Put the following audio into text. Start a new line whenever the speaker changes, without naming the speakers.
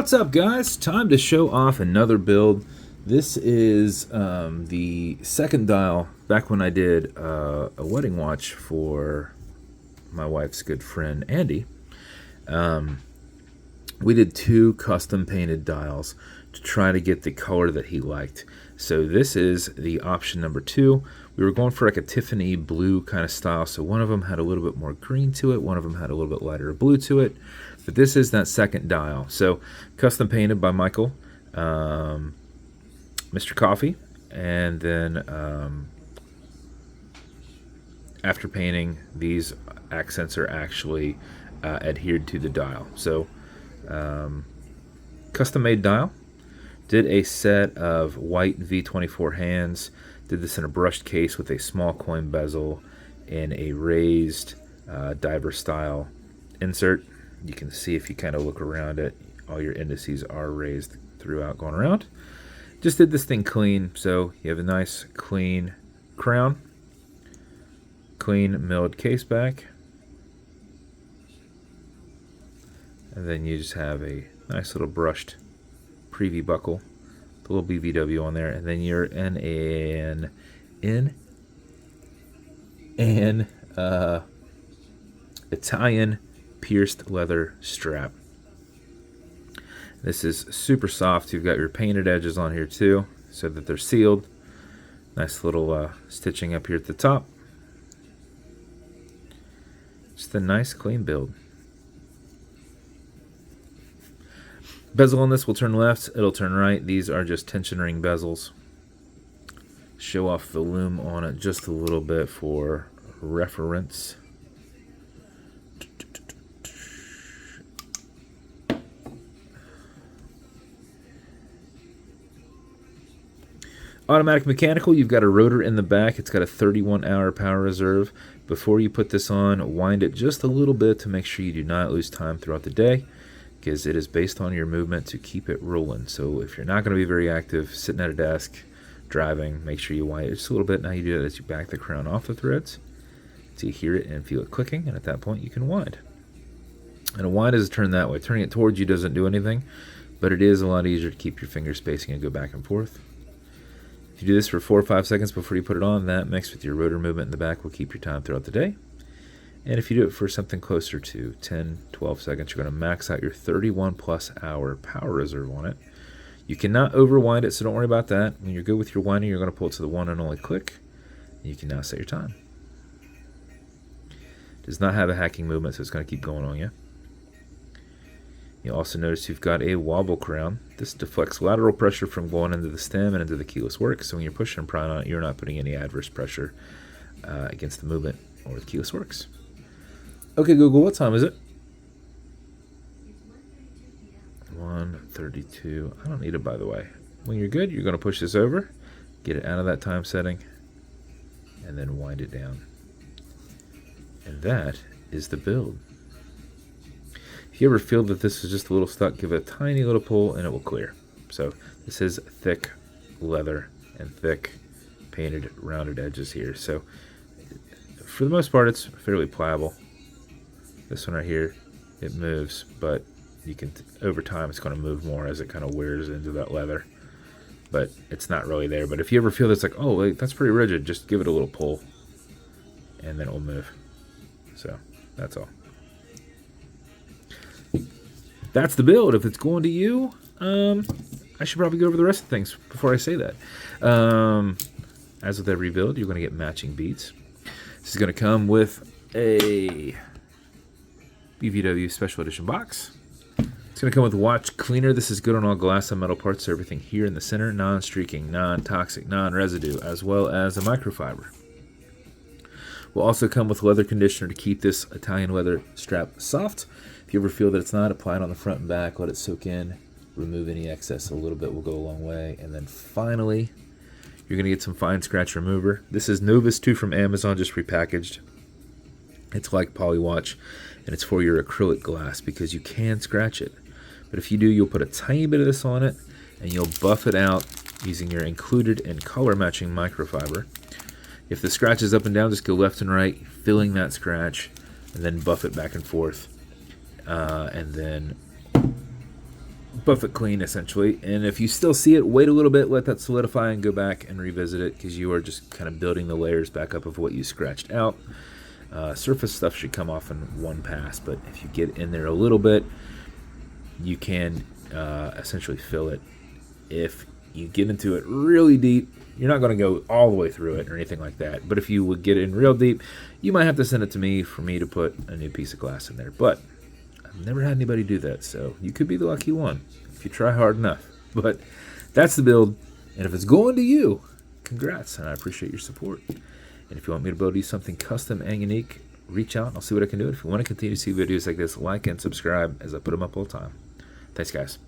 What's up, guys? Time to show off another build. This is the second dial back when I did a wedding watch for my wife's good friend Andy. We did two custom painted dials to try to get the color that he liked. So this is the option number 2. We were going for like a Tiffany blue kind of style, so one of them had a little bit more green to it, one of them had a little bit lighter blue to it, but this is that second dial. So custom painted by Michael, Mr. Coffee, and then after painting, these accents are actually adhered to the dial. So custom made dial. Did a set of white V24 hands. Did this in a brushed case with a small coin bezel and a raised diver style insert. You can see if you kind of look around it, all your indices are raised throughout going around. Just did this thing clean, so you have a nice clean crown, clean milled case back, and then you just have a nice little brushed preview buckle, the little BVW on there, and then you're in an Italian pierced leather strap. This is super soft. You've got your painted edges on here too, so that they're sealed. Nice little stitching up here at the top. Just a nice clean build. Bezel on this will turn left, it'll turn right. These are just tension ring bezels. Show off the loom on it just a little bit for reference. Automatic mechanical, you've got a rotor in the back. It's got a 31-hour power reserve. Before you put this on, wind it just a little bit to make sure you do not lose time throughout the day, because it is based on your movement to keep it rolling. So if you're not going to be very active, sitting at a desk, driving, make sure you wind it just a little bit. Now you do that as you back the crown off the threads, so you hear it and feel it clicking, and at that point you can wind. And a wind is a turn that way. Turning it towards you doesn't do anything, but it is a lot easier to keep your finger spacing and go back and forth. If you do this for 4 or 5 seconds before you put it on, that mixed with your rotor movement in the back will keep your time throughout the day. And if you do it for something closer to 10, 12 seconds, you're going to max out your 31+ hour power reserve on it. You cannot overwind it, so don't worry about that. When you're good with your winding, you're going to pull it to the one and only click. You can now set your time. It does not have a hacking movement, so it's going to keep going on you. You'll also notice you've got a wobble crown. This deflects lateral pressure from going into the stem and into the keyless works. So when you're pushing and prying on it, you're not putting any adverse pressure against the movement or the keyless works. Okay, Google, what time is it? 1:32. I don't need it, by the way. When you're good, you're going to push this over, get it out of that time setting, and then wind it down. And that is the build. If you ever feel that this is just a little stuck, give it a tiny little pull and it will clear. So this is thick leather and thick painted rounded edges here. So for the most part, it's fairly pliable. This one right here, it moves, but you can, over time, it's going to move more as it kind of wears into that leather. But it's not really there. But if you ever feel that's like, oh, wait, that's pretty rigid, just give it a little pull, and then it will move. So that's all. That's the build. If it's going to you, I should probably go over the rest of the things before I say that. As with every build, you're going to get matching beads. This is going to come with a BVW Special Edition box. It's going to come with a watch cleaner. This is good on all glass and metal parts, so everything here in the center, non-streaking, non-toxic, non-residue, as well as a microfiber. Will also come with leather conditioner to keep this Italian leather strap soft. If you ever feel that it's not, apply it on the front and back, let it soak in, remove any excess. A little bit will go a long way. And then finally, you're going to get some fine scratch remover. This is Novus 2 from Amazon, just repackaged. It's like Polywatch, and it's for your acrylic glass because you can scratch it. But if you do, you'll put a tiny bit of this on it, and you'll buff it out using your included and color matching microfiber. If the scratch is up and down, just go left and right, filling that scratch, and then buff it back and forth. And then buff it clean, essentially. And if you still see it, wait a little bit, let that solidify, and go back and revisit it, because you are just kind of building the layers back up of what you scratched out. Surface stuff should come off in one pass, but if you get in there a little bit, you can essentially fill it. If you get into it really deep, you're not going to go all the way through it or anything like that. But if you would get in real deep, you might have to send it to me for me to put a new piece of glass in there. But I've never had anybody do that, so you could be the lucky one if you try hard enough. But that's the build, and if it's going to you, congrats, and I appreciate your support. And if you want me to build you something custom and unique, reach out and I'll see what I can do. If you want to continue to see videos like this, like and subscribe as I put them up all the time. Thanks, guys.